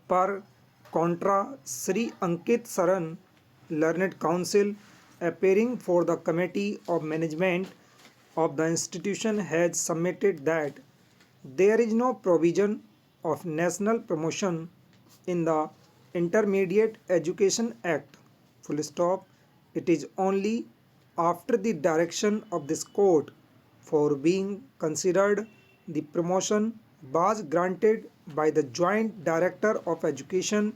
Per contra, Sri Ankit Saran, Learned Counsel, appearing for the Committee of Management of the institution, has submitted that there is no provision of national promotion in the Intermediate Education Act. Full stop. It is only after the direction of this court for being considered the promotion was granted by the Joint Director of Education,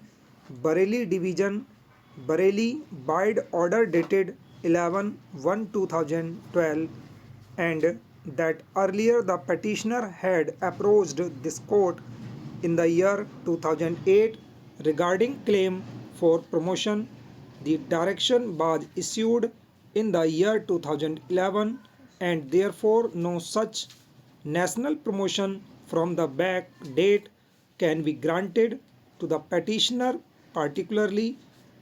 Bareilly Division, Bareilly by order dated 11/1/2012, and that earlier the petitioner had approached this court in the year 2008 regarding claim for promotion. The direction was issued in the year 2011 and therefore no such national promotion from the back date can be granted to the petitioner, particularly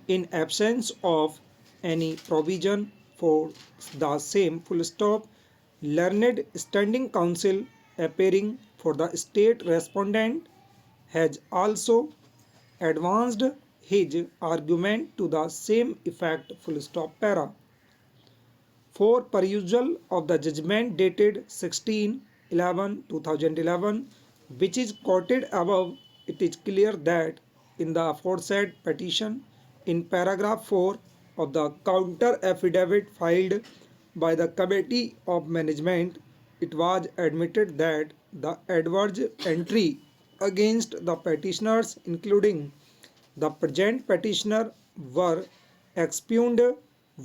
in absence of any provision for the same. Full stop. Learned Standing Counsel appearing for the state respondent has also advanced his argument to the same effect. Full stop. Para. For perusal of the judgment dated 16/11/2011, which is quoted above, it is clear that in the aforesaid petition, in paragraph 4 of the counter affidavit filed by the Committee of Management, it was admitted that the adverse entry against the petitioners, including the present petitioner, were expugned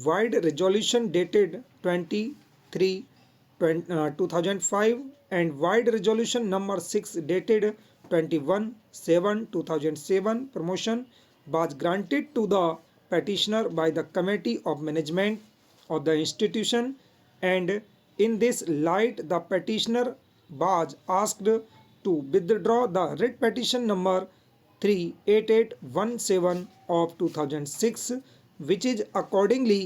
wide resolution dated 23/2005 and wide resolution number 6 dated 21/7/2007. Promotion was granted to the petitioner by the Committee of Management of the institution, and in this light the petitioner was asked to withdraw the writ petition number 38817 of 2006, which is accordingly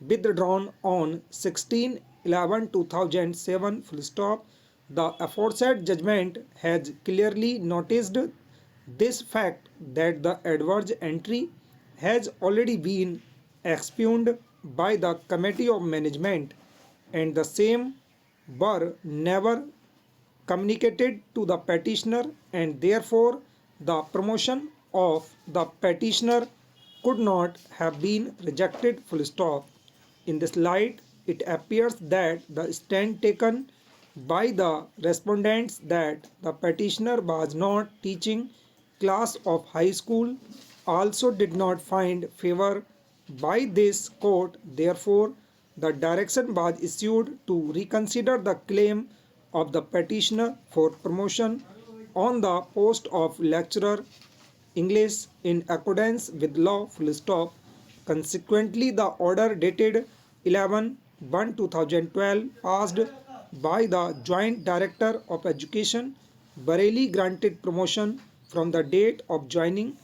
withdrawn on 16/11/2007. Full stop. The aforesaid judgment has clearly noticed this fact that the adverse entry has already been expugned by the Committee of Management and the same were never communicated to the petitioner, and therefore the promotion of the petitioner could not have been rejected. Full stop. In this light, it appears that the stand taken by the respondents that the petitioner was not teaching class of high school also did not find favor by this court. Therefore, the direction was issued to reconsider the claim of the petitioner for promotion on the post of lecturer English in accordance with law. Full stop. Consequently, the order dated 11/1/2012 passed by the Joint Director of Education, Bareilly granted promotion from the date of joining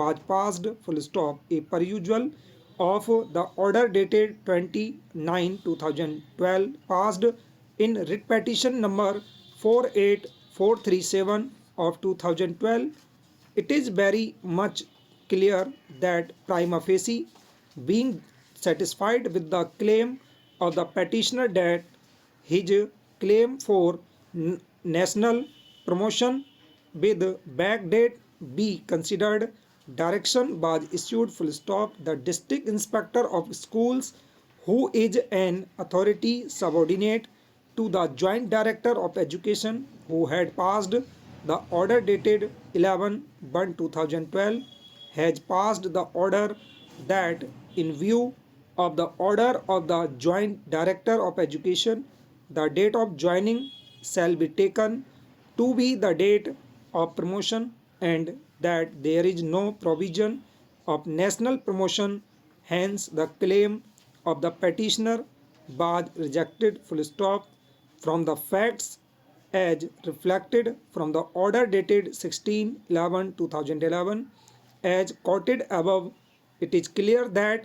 was passed. Full stop. A perusal of the order dated 29/2012 passed in writ petition number 48437 of 2012. It is very much clear that prima facie, being satisfied with the claim of the petitioner that his claim for national promotion with backdate be considered, direction was issued. Full stop. The district inspector of schools, who is an authority subordinate to the Joint Director of Education, who had passed the order dated 11/1/2012, has passed the order that in view of the order of the Joint Director of Education, the date of joining shall be taken to be the date of promotion, and that there is no provision of national promotion. Hence, the claim of the petitioner was rejected. Full stop. From the facts as reflected from the order dated 16/11/2011 as quoted above, it is clear that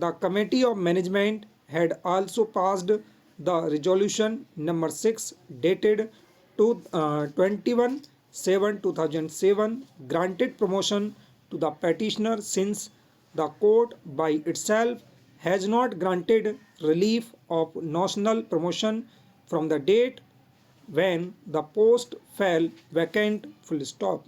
the Committee of Management had also passed the resolution number 6 dated 21/7/2007 granted promotion to the petitioner since the court by itself has not granted relief of national promotion from the date when the post fell vacant full stop.